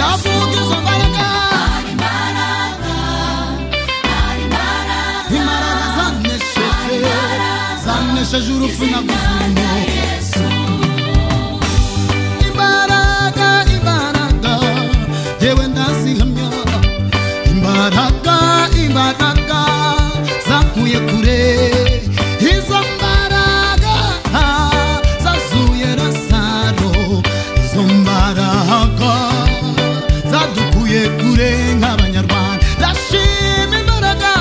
ndavuga izo mbaraga imbaraga zanesheje urupfu na kuzimu imbaraga yewe ndazihamya imbaraga zakuye kure izo mbaraga zazuye Lazaro izo mbaraga zadukuye kure nk'abanyarwanda ndashima imbaraga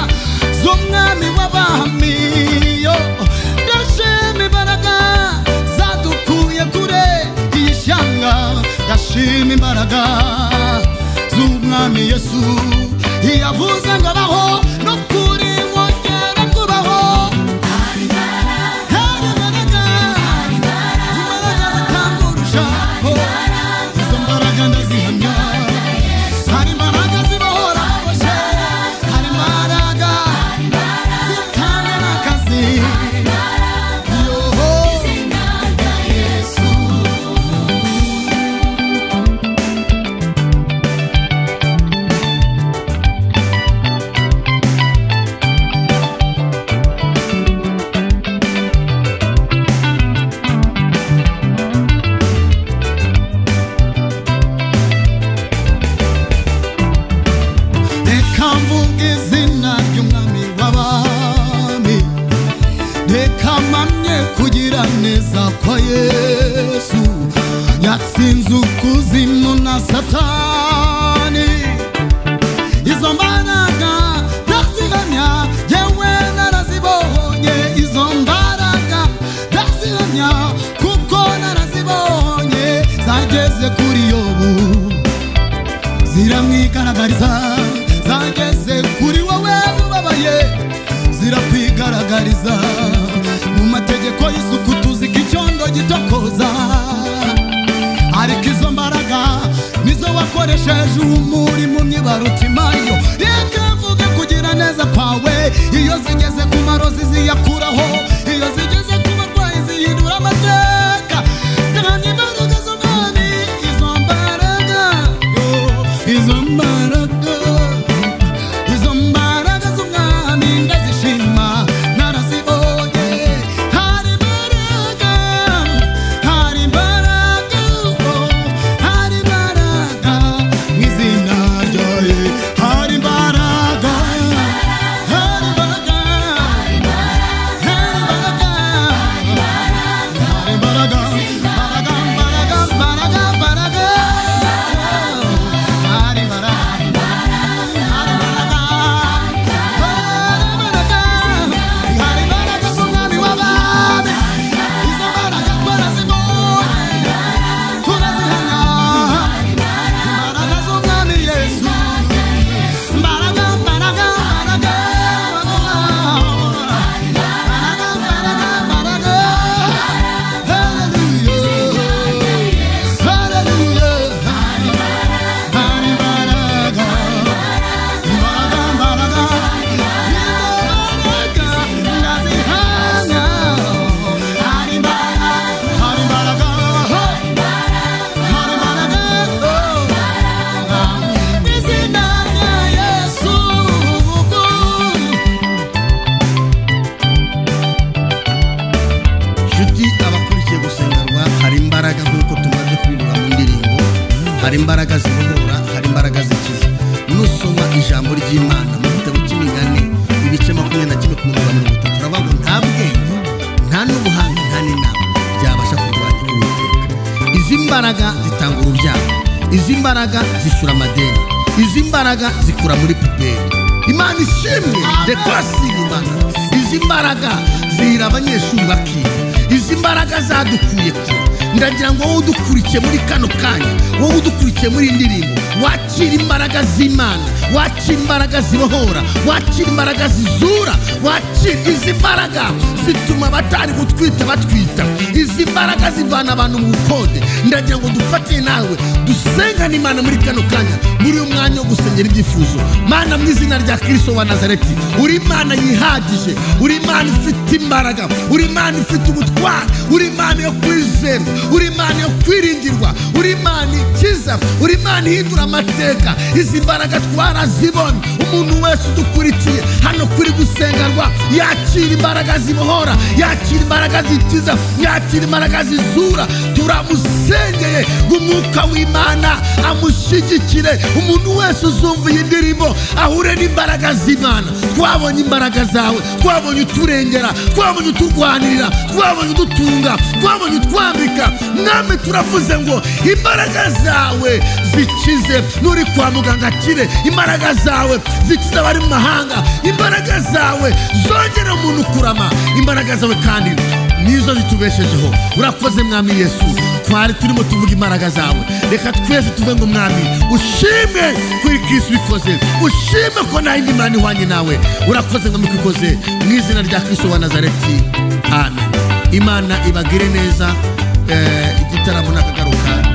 z'umwami w'abami ndashima imbaraga zadukuye kure y'ishyanga ndashima imbaraga z'umwami Yesu yavuze ngo abaho no kuri wongera kubaho hari imbaraga zitangurusha izo mbaraga ndazihamya hari imbaraga zibohora hari imbaraga zitanga n'akazi kwa Yesu yatsinze ukuzimu na Satani izo mbaraga ndazihamya yewe narazibonye izo mbaraga ndazihamya kuko narazibonye zageze kuri Yobu ziramwigaragariza zageze kuri wowe ubabaye zirakwigaragariza mu mategeko y'isuku tuzika icyondo gitokoza ariko izo mbaraga nizo wakoresheje umurimo myibarutimayo reka mvuge kugira neza kwawe iyo zigeze ku marozi ziyakuraho iyo zigeze ku barwayi zihindura amateka kandi imbaraga z'umwami izo mbaraga z'umwami ndazishima narazibonye hari imbaraga mu izina ryawe hari imbaraga hari imbaraga zibohora, hari imbaraga zikiza. Nusoma ijambo ry'Imana mu gitabo cy'Imigani ibice 21:30 turavuga ngo nta bwenge, nta n'ubuhanga, nta n'inama byabasha kurwanya Uwiteka. Izi mbaraga zitanga urubyaro, izi mbaraga zishyura amadeni, izi mbaraga zikura muri puberi. Imana ishimwe dekwasira Imana. Izi mbaraga zihira abanyeshuri bakiga, izi mbaraga zadukuye kure. Ndagira ngo wowe udukurikiye muri kano kanya, wowe udukurikiye muri indirimbo, wakira imbaraga z'Imana, wakira imbaraga zibohora, wakira imbaraga zizura, wakira izi mbaraga zituma abatari gutwita batwita, izi mbaraga zivana abantu mu bukode. Ndagira ngo dufatire nawe dusengane Imana muri kano kanya, muri uyu mwanya wo gusengera ibyifuzo. Mana, mu izina rya Kristo wa Nazareti, uri Imana yihagije, uri Imana ifite imbaraga, uri Imana ifite ubutwari, uri Imana yo kwizerwa, uri Imana yo kwiringirwa, uri Imana ikiza, uri Imana ihindura amateka. Izi mbaraga twarazibona. Umuntu wese udukurikiye hano kuri gusengerwa yakira imbaraga zibohora, yakira imbaraga zikiza, yakira imbaraga zizura. Turamusengeye umwuka w'Imana amushyigikire. Umuntu wese uzumva iyi ndirimbo ahure n'imbaraga z'Imana. Twabonye imbaraga zawe, twabonye uturengera, twabonye uturwanirira, twabonye udutunga, twabonye utwambika. Mwami turavuze ngo imbaraga zawe zikize, nuri kwa muganga akire. Imbaraga zawe zikize abari mu mahanga, imbaraga zawe zongera umuntu kurama. Imbaraga zawe kandi nizo zitubeshejeho. Urakoze Mwami Yesu. Twari turimo tuvuga imbaraga zawe, reka twese tuve ngo Mwami ushime kuri Kristo bikoze, ushime ko nta yindi Mana ihwanye nawe. Urakoze Mwami kwikoze mu izina rya Kristo wa Nazareti, amen. Imana ibagire neza. Igitaramo nakagaruka